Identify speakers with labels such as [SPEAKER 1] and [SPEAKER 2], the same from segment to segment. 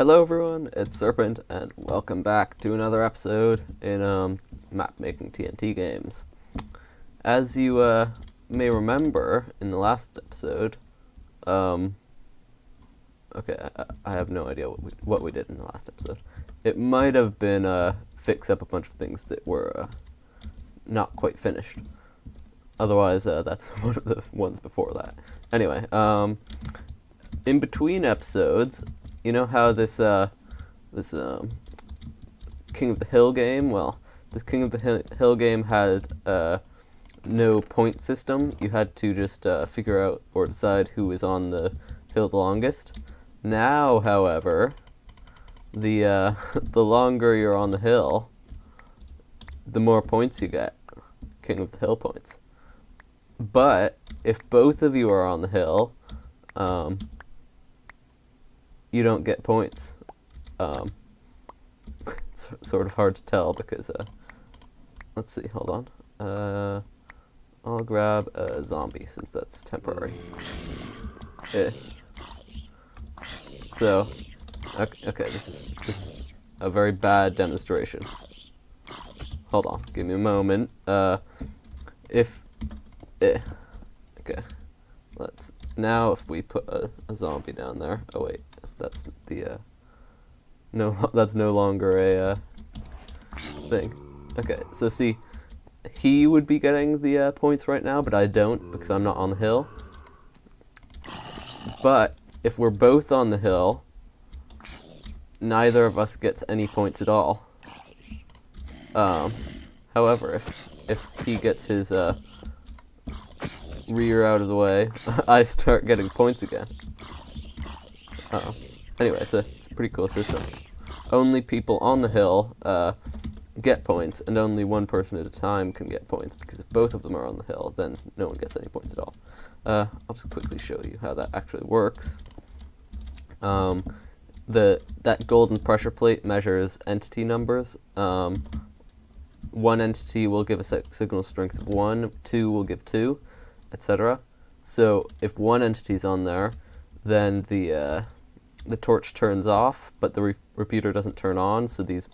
[SPEAKER 1] Hello everyone, it's Serpent, and welcome back to another episode in map making TNT games. As you may remember in the last episode, okay, I have no idea what we did in the last episode. It might have been fix up a bunch of things that were not quite finished. Otherwise, that's one of the ones before that. Anyway, in between episodes, you know how this King of the Hill game? Well, this King of the Hill game had no point system. You had to just figure out or decide who was on the hill the longest. Now, however, the longer you're on the hill, the more points you get. King of the Hill points. But if both of you are on the hill, you don't get points. It's sort of hard to tell because, let's see, hold on. I'll grab a zombie since that's temporary. So, okay, this is a very bad demonstration. Hold on, give me a moment. Okay, now if we put a zombie down there, oh wait, that's the, that's no longer a, thing. Okay, so see, he would be getting the, points right now, but I don't, because I'm not on the hill. But, if we're both on the hill, neither of us gets any points at all. However, if he gets his, rear out of the way, I start getting points again. Anyway, it's a pretty cool system. Only people on the hill get points, and only one person at a time can get points, because if both of them are on the hill, then no one gets any points at all. I'll just quickly show you how that actually works. That golden pressure plate measures entity numbers. One entity will give a signal strength of 1, 2 will give 2, etc. So if one entity's on there, then the torch turns off, but the repeater doesn't turn on. So these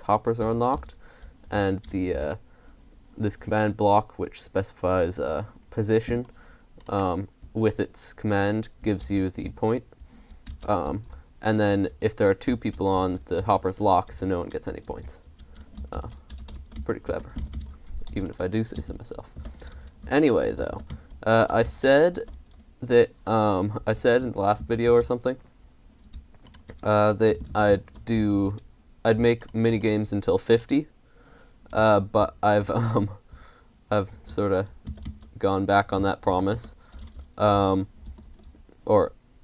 [SPEAKER 1] hoppers are unlocked, and this command block, which specifies position, with its command gives you the point. And then if there are two people on, the hoppers lock, so no one gets any points. Pretty clever, even if I do say so myself. Anyway, though, I said that I said in the last video or something that I'd make mini games until 50, but I've sort of gone back on that promise, or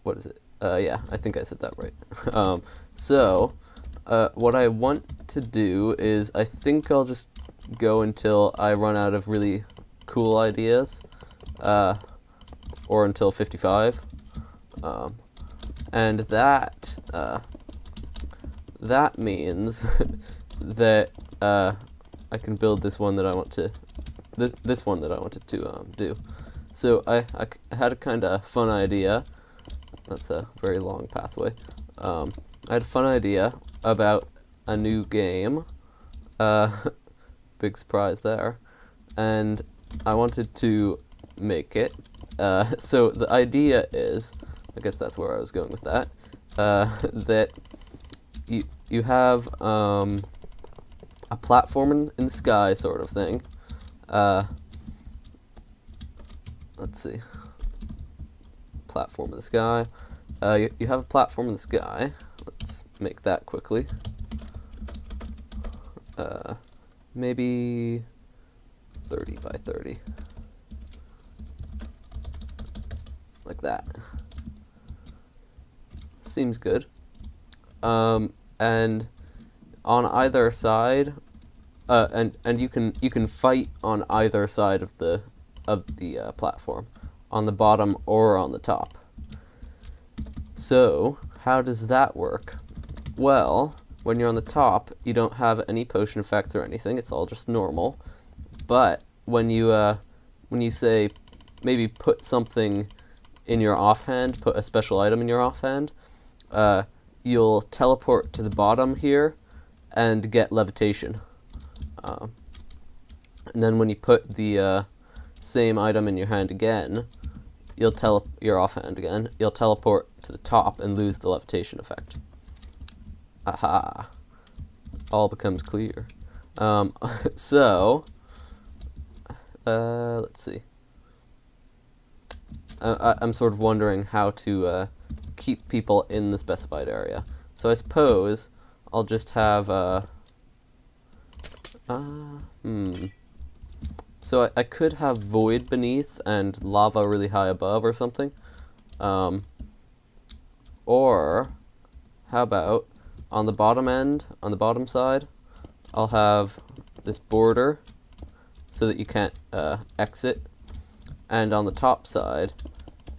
[SPEAKER 1] what is it? Yeah, I think I said that right. So what I want to do is I think I'll just go until I run out of really cool ideas, or until 55, and that means that I can build this one that I want to, this one that I wanted to do. So I had a kind of fun idea. That's a very long pathway. I had a fun idea about a new game. Big surprise there, and I wanted to make it. So the idea is, I guess that's where I was going with that, that you have a platform in the sky sort of thing. Let's see. Platform in the sky. You have a platform in the sky. Let's make that quickly. Maybe 30 by 30. Like that. Seems good. And on either side, and you can fight on either side of the platform, on the bottom or on the top. So how does that work? Well, when you're on the top, you don't have any potion effects or anything. It's all just normal. But when you say maybe put something in your offhand, put a special item in your offhand, you'll teleport to the bottom here and get levitation. And then when you put the same item in your hand again, your offhand again, you'll teleport to the top and lose the levitation effect. Aha. All becomes clear. So, let's see. I'm sort of wondering how to keep people in the specified area. So I suppose I'll just have So I could have void beneath and lava really high above or something. Or how about on the bottom end, on the bottom side, I'll have this border so that you can't exit. And on the top side,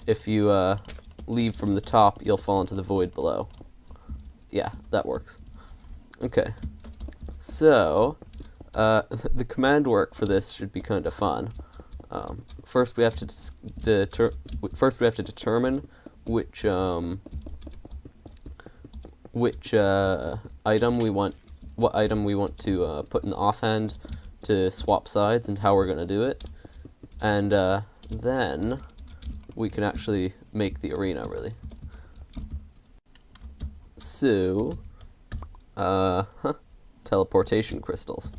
[SPEAKER 1] if you leave from the top, you'll fall into the void below. Yeah, that works. Okay. So, the command work for this should be kind of fun. First, we have to determine which item we want, what item we want to put in the offhand to swap sides, and how we're going to do it. And then we can actually make the arena, really. So, teleportation crystals.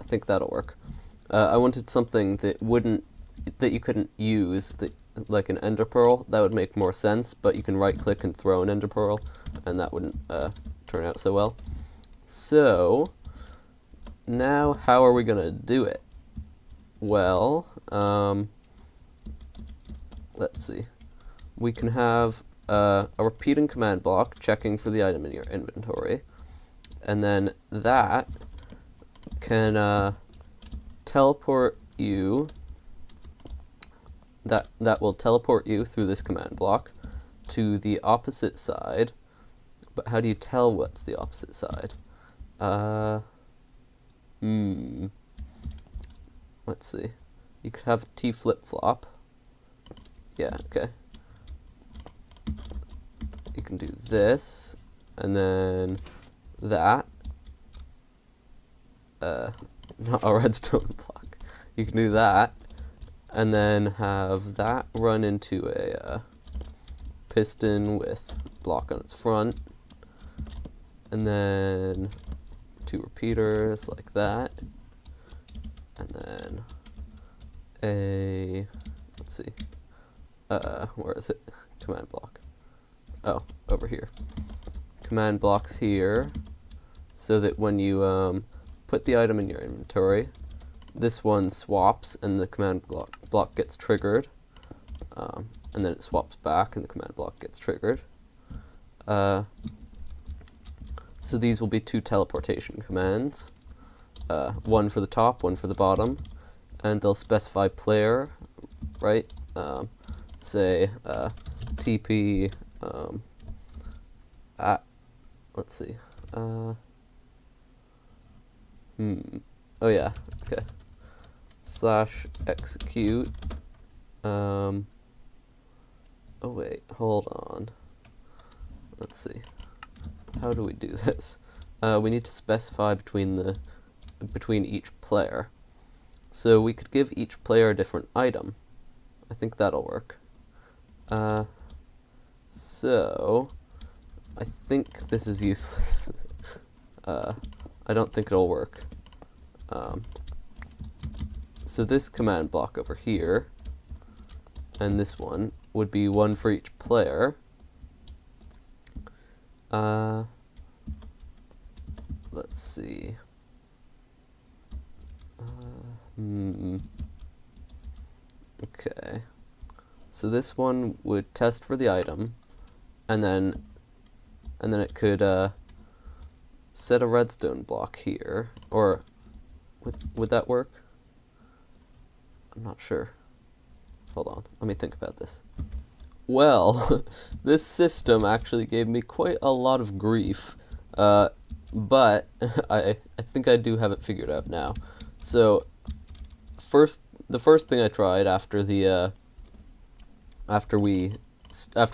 [SPEAKER 1] I think that'll work. I wanted something that you couldn't use, like an ender pearl. That would make more sense, but you can right click and throw an ender pearl, and that wouldn't turn out so well. So, now how are we gonna do it? Well, let's see. We can have a repeating command block checking for the item in your inventory, and then that can teleport you. That will teleport you through this command block to the opposite side. But how do you tell what's the opposite side? Let's see. You could have a T flip-flop. Yeah, okay. You can do this, and then that. Not a redstone block. You can do that, and then have that run into a piston with block on its front, and then 2 repeaters like that, and then a, let's see, where is it? Command block. Oh, over here. Command blocks here, so that when you put the item in your inventory, this one swaps and the command block gets triggered, and then it swaps back and the command block gets triggered. So these will be 2 teleportation commands, one for the top, one for the bottom, and they'll specify player, right? Say TP at, let's see, oh yeah, okay, /execute, oh wait, hold on, let's see, how do we do this? We need to specify between each player, so we could give each player a different item. I think that'll work. So I think this is useless. I don't think it'll work. So this command block over here, and this one, would be one for each player. Let's see. Okay. So this one would test for the item, and then it could set a redstone block here, or would that work? I'm not sure. Hold on, let me think about this. Well, this system actually gave me quite a lot of grief, but I think I do have it figured out now. So the first thing I tried after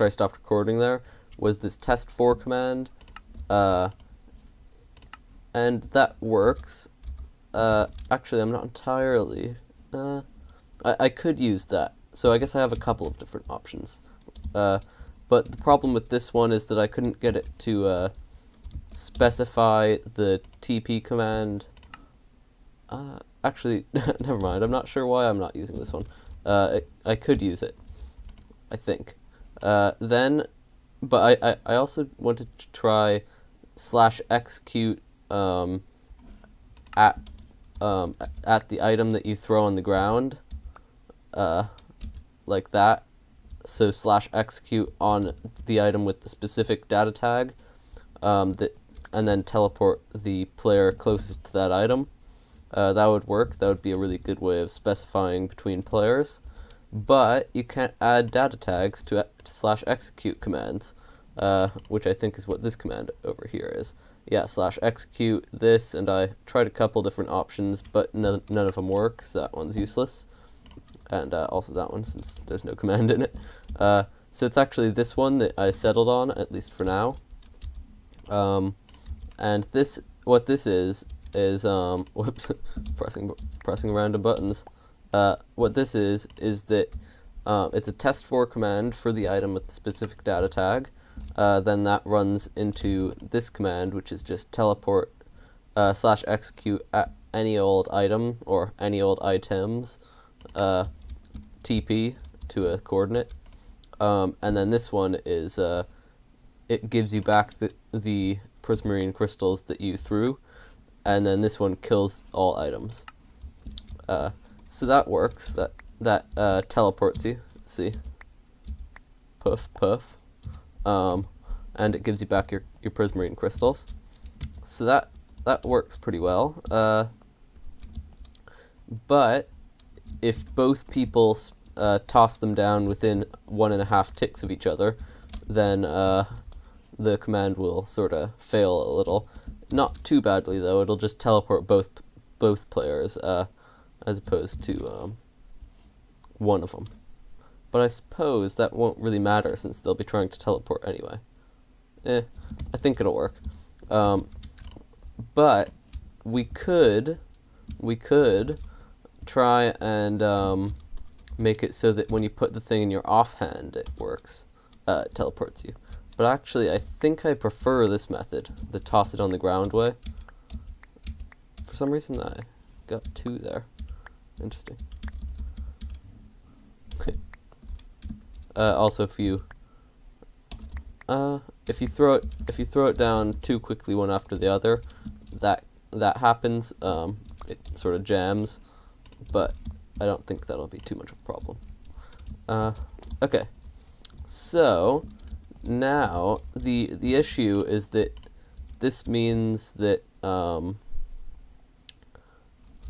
[SPEAKER 1] I stopped recording there was this test4 command, and that works. Actually, I'm not entirely... I could use that, so I guess I have a couple of different options. But the problem with this one is that I couldn't get it to specify the TP command. Actually, never mind, I'm not sure why I'm not using this one. I could use it, I think. But I also wanted to try /execute at the item that you throw on the ground, like that. So /execute on the item with the specific data tag, and then teleport the player closest to that item. That would work. That would be a really good way of specifying between players. But you can't add data tags to /execute commands, which I think is what this command over here is. Yeah, /execute this, and I tried a couple different options, but none of them work, so that one's useless. And also that one, since there's no command in it. So it's actually this one that I settled on, at least for now. And what this is whoops, pressing random buttons. What this is that it's a test4 command for the item with the specific data tag. Then that runs into this command, which is just teleport /execute at any old item or any old items, TP to a coordinate. And then this one is it gives you back the prismarine crystals that you threw, and then this one kills all items. So that works. That teleports you. See, poof poof, and it gives you back your prismarine crystals. So that works pretty well. But if both people toss them down within 1.5 ticks of each other, then the command will sort of fail a little. Not too badly though. It'll just teleport both players, as opposed to one of them. But I suppose that won't really matter since they'll be trying to teleport anyway. I think it'll work. But we could try and make it so that when you put the thing in your offhand, it works. It teleports you. But actually, I think I prefer this method, the toss it on the ground way. For some reason, I got 2 there. Interesting. Also, if you throw it down too quickly one after the other, that happens. It sort of jams, but I don't think that'll be too much of a problem. Okay, so now the issue is that this means that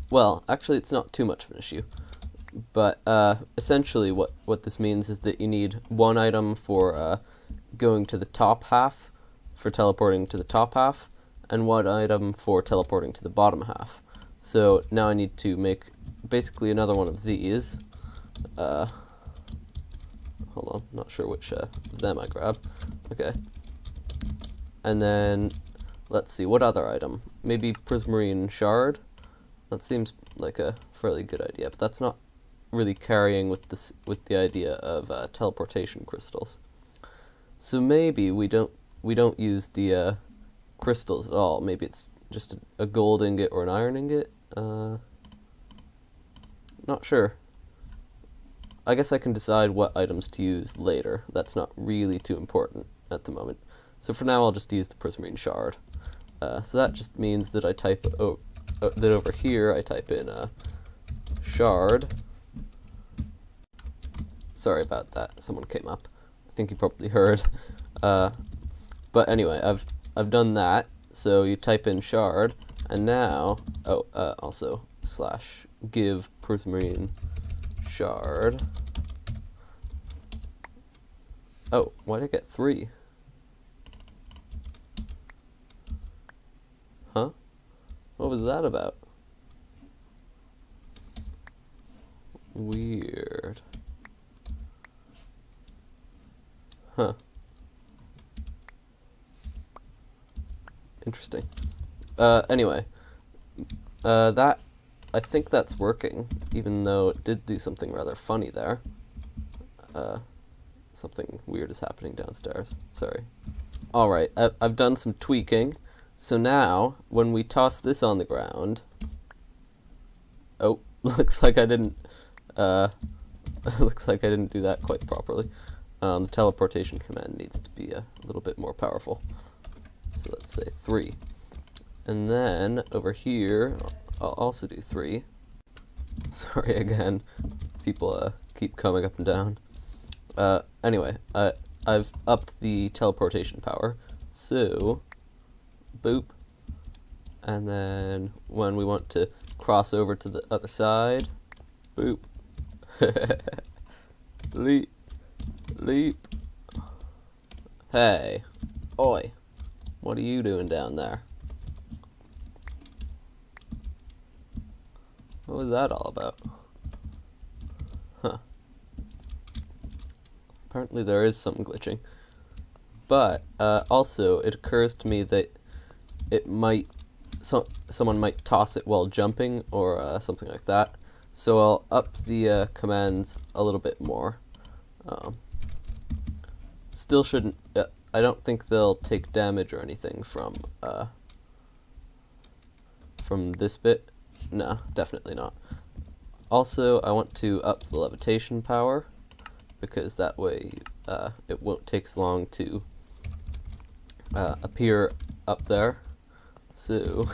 [SPEAKER 1] well, actually, it's not too much of an issue. But essentially what this means is that you need one item for going to the top half, for teleporting to the top half, and one item for teleporting to the bottom half. So now I need to make basically another one of these. Hold on, not sure which of them I grab. Okay. And then, let's see, what other item? Maybe prismarine shard? That seems like a fairly good idea, but that's not really carrying with the idea of teleportation crystals. So maybe we don't use the crystals at all. Maybe it's just a gold ingot or an iron ingot. Not sure. I guess I can decide what items to use later. That's not really too important at the moment. So for now, I'll just use the prismarine shard. So that just means that I type that over here I type in shard. Sorry about that. Someone came up. I think you probably heard. But anyway, I've done that. So you type in shard, and now also /give prismarine shard. Oh, why did I get 3? Huh? What was that about? Weird. Huh. Interesting. Anyway, I think that's working, even though it did do something rather funny there. Something weird is happening downstairs. Sorry. Alright, I've done some tweaking. So now, when we toss this on the ground... Oh, looks like I didn't... looks like I didn't do that quite properly. The teleportation command needs to be a little bit more powerful. So let's say 3. And then, over here, I'll also do 3. Sorry again, people keep coming up and down. Anyway, I've upped the teleportation power, so, boop, and then when we want to cross over to the other side, boop, leap, leap, hey, oi, what are you doing down there? What was that all about? Huh. Apparently there is some glitching. But, also, it occurs to me that it might... someone might toss it while jumping, or something like that. So I'll up the commands a little bit more. Still shouldn't... I don't think they'll take damage or anything from this bit. No, definitely not. Also, I want to up the levitation power, because that way it won't take so long to appear up there. So,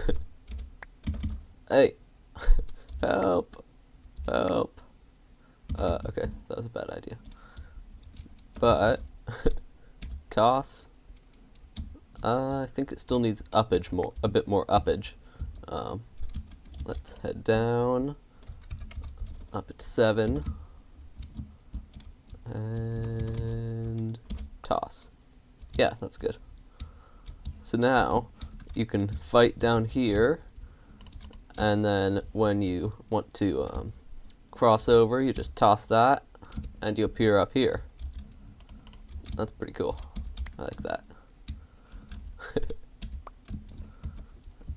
[SPEAKER 1] hey, help, help. Okay, that was a bad idea. But, toss, I think it still needs uppage a bit more uppage. Let's head down, up it to 7, and toss. Yeah, that's good. So now, you can fight down here, and then when you want to cross over, you just toss that, and you appear up here. That's pretty cool. I like that.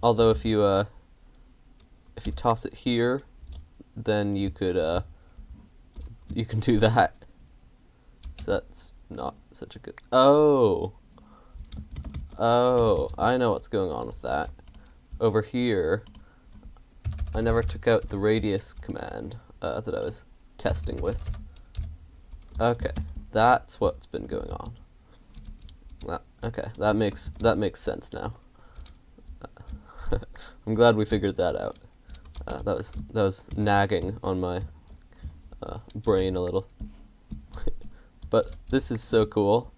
[SPEAKER 1] Although if you toss it here, then you could you can do that. So that's not such a good... Oh, I know what's going on with that. Over here, I never took out the radius command that I was testing with. Okay, that's what's been going on. Okay, that makes sense now. I'm glad we figured that out. That was nagging on my brain a little. But this is so cool.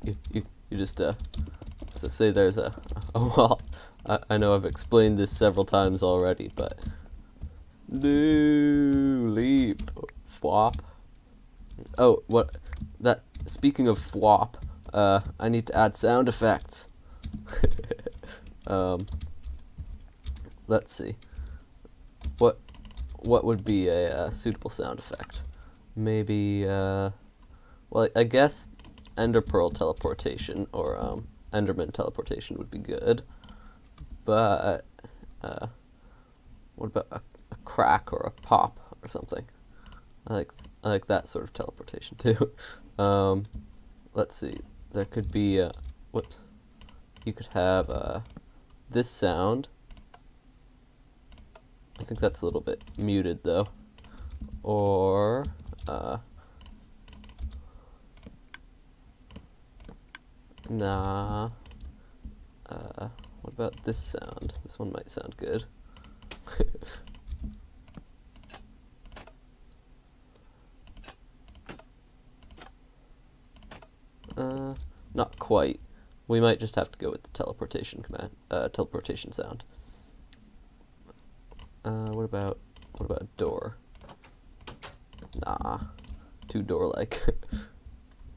[SPEAKER 1] You just so say there's a wall. I know I've explained this several times already, but leap, flop. Oh, what that? Speaking of flop, I need to add sound effects. Let's see. What would be a suitable sound effect? Maybe well, I guess Ender Pearl teleportation or Enderman teleportation would be good. But what about a crack or a pop or something? I like that sort of teleportation too. Let's see. There could be whoops. You could have this sound. I think that's a little bit muted though. Or nah. What about this sound? This one might sound good. Not quite. We might just have to go with the teleportation command, teleportation sound. What about a door? Nah, too door-like.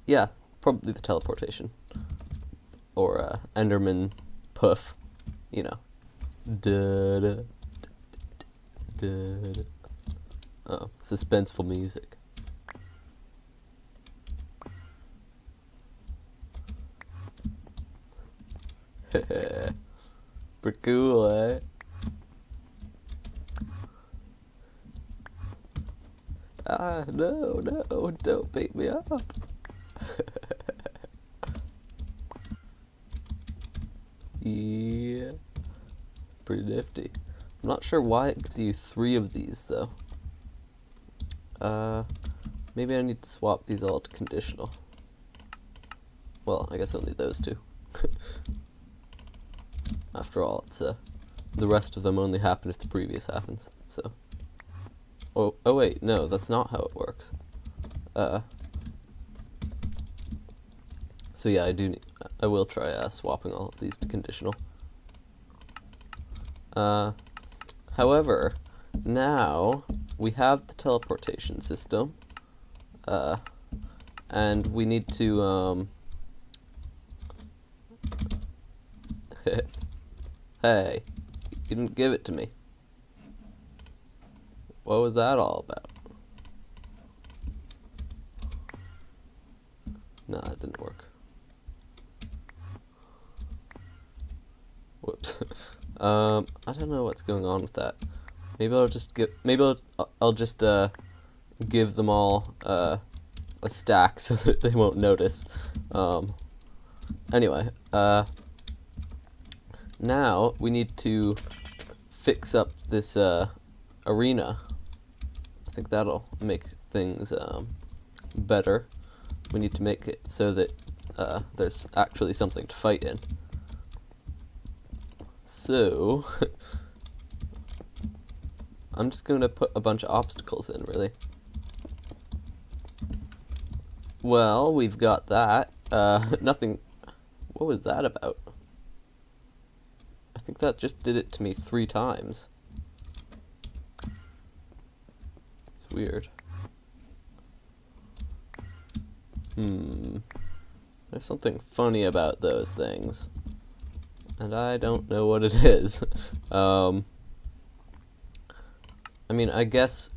[SPEAKER 1] Yeah, probably the teleportation. Or Enderman puff, you know. Da-da, da-da. Oh, suspenseful music. Super cool, eh? Ah, no, don't beat me up. Yeah. Pretty nifty. I'm not sure why it gives you 3 of these, though. Maybe I need to swap these all to conditional. Well, I guess only those 2. After all, it's, the rest of them only happen if the previous happens, so. Oh wait, no, that's not how it works. So yeah, I will try, swapping all of these to conditional. However, now we have the teleportation system, and we need to, hey, you didn't give it to me. What was that all about? Nah, it didn't work. Whoops. I don't know what's going on with that. Maybe I'll just give them all a stack so that they won't notice. Anyway, now we need to fix up this arena. I think that'll make things better. We need to make it so that there's actually something to fight in. So, I'm just going to put a bunch of obstacles in, really. Well, we've got that. Nothing. What was that about? I think that just did it to me 3 times. It's weird. There's something funny about those things. And I don't know what it is. I mean, I guess...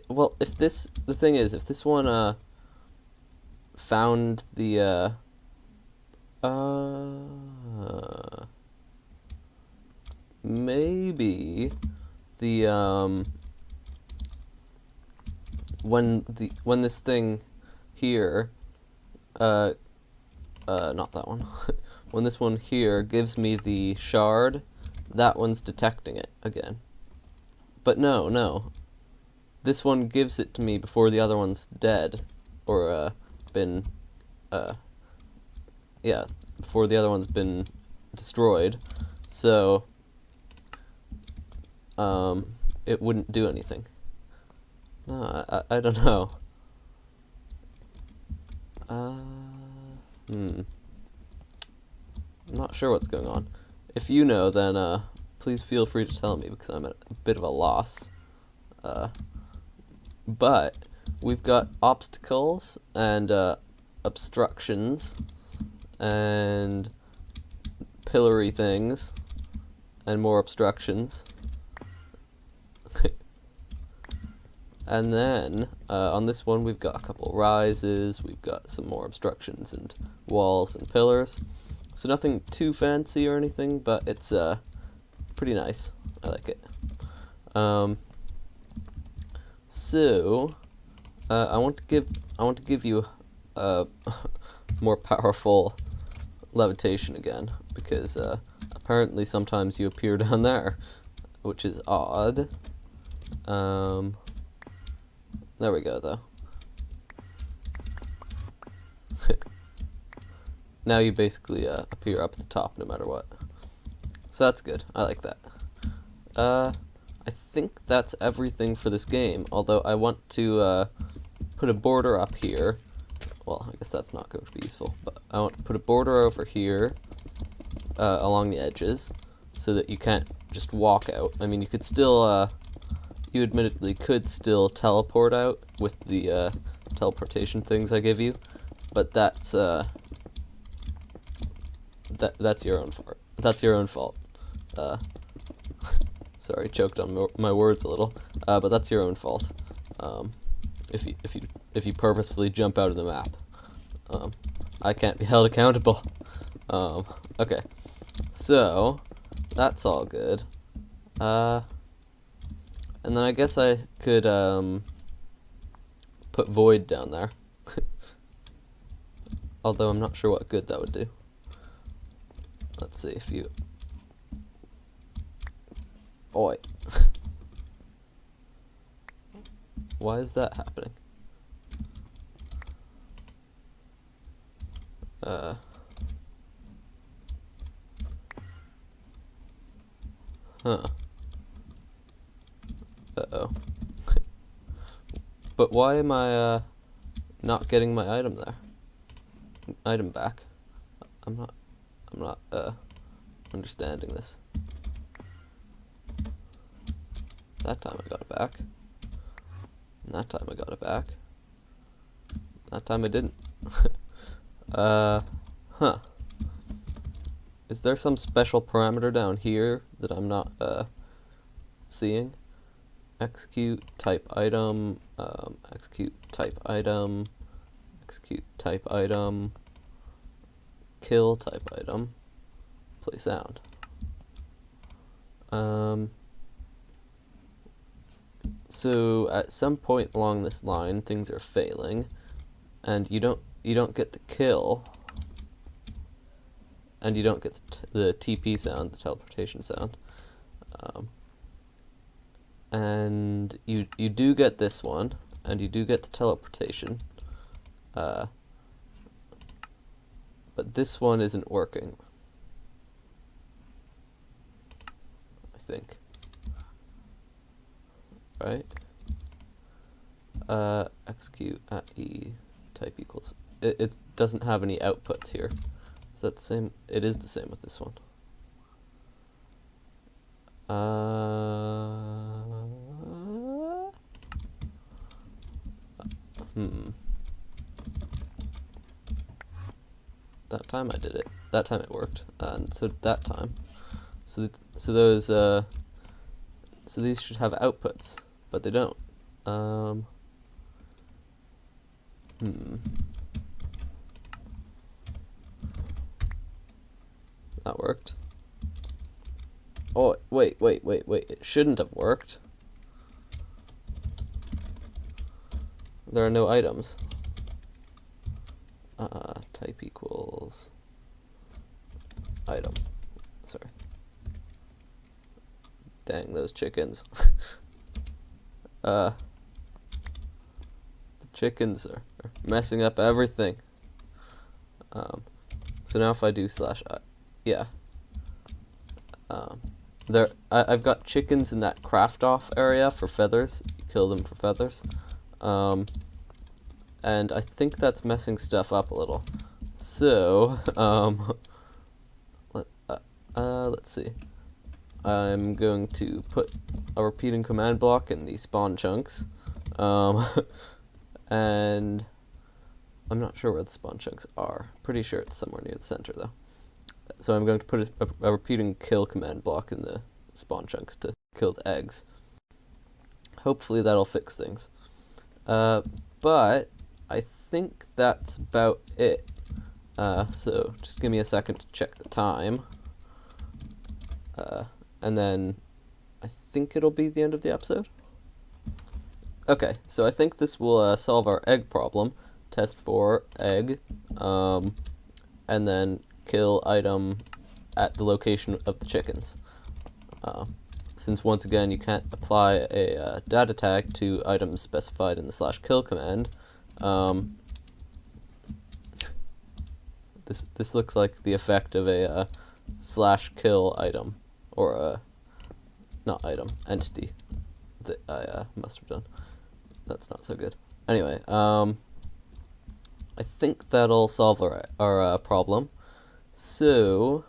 [SPEAKER 1] well, if this... The thing is, if this one, found the, maybe the, when this thing here, not that one. When this one here gives me the shard, that one's detecting it again. But no. This one gives it to me before the other one's dead. Or, yeah, before the other one's been destroyed. So, it wouldn't do anything. No, I don't know. I'm not sure what's going on. If you know, then please feel free to tell me, because I'm at a bit of a loss. But we've got obstacles and obstructions and pillory things and more obstructions. And then on this one we've got a couple rises, we've got some more obstructions and walls and pillars. So nothing too fancy or anything, but it's pretty nice. I like it. So I want to give you more powerful levitation again, because apparently sometimes you appear down there, which is odd. There we go, though. Now you basically appear up at the top no matter what. So that's good. I like that. I think that's everything for this game, although I want to put a border up here. Well, I guess that's not going to be useful, but I want to put a border over here along the edges so that you can't just walk out. I mean, you could still, you admittedly could still teleport out with the teleportation things I give you, but that's that's your own fault. That's your own fault. Sorry, choked on my words a little. But that's your own fault. If you purposefully jump out of the map, I can't be held accountable. Okay, so that's all good. And then I guess I could put void down there. Although I'm not sure what good that would do. Let's see if you... Boy. Why is that happening? Huh. Uh-oh. But why am I not getting my item there? Item back. I'm not understanding this. That time I got it back. And that time I got it back. That time I didn't. Huh. Is there some special parameter down here that I'm not seeing? Execute type item, execute type item, execute type item, kill type item, play sound. So at some point along this line, things are failing, and you don't get the kill, and you don't get the TP sound, the teleportation sound, and you do get this one, and you do get the teleportation, but this one isn't working, I think. Right? Execute at E type equals. It doesn't have any outputs here. Is that the same? It is the same with this one. That time I did it. That time it worked, and so that time. So those so these should have outputs, but they don't. That worked. Oh, wait. It shouldn't have worked. There are no items. Type equals item. Sorry. Dang, those chickens. The chickens are messing up everything. So now if I do slash I, yeah. I've got chickens in that craft off area for feathers. You kill them for feathers. And I think that's messing stuff up a little. So, let's see. I'm going to put a repeating command block in the spawn chunks. And I'm not sure where the spawn chunks are. Pretty sure it's somewhere near the center though. So I'm going to put a repeating kill command block in the spawn chunks to kill the eggs. Hopefully that'll fix things. But I think that's about it. So just give me a second to check the time. And then I think it'll be the end of the episode. Okay, so I think this will solve our egg problem. Test for egg, and then kill item at the location of the chickens. Since once again you can't apply a data tag to items specified in the /kill command, this looks like the effect of a /kill item, or a not item, entity that I must have done. That's not so good. Anyway, I think that'll solve our problem. So,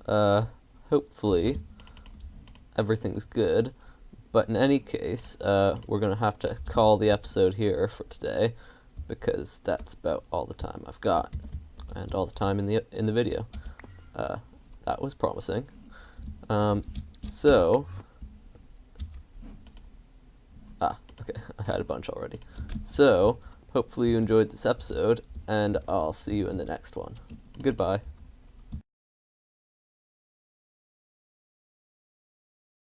[SPEAKER 1] hopefully everything's good. But in any case, we're gonna have to call the episode here for today, because that's about all the time I've got, and all the time in the video. That was promising. Okay, I had a bunch already. So, hopefully you enjoyed this episode, and I'll see you in the next one. Goodbye.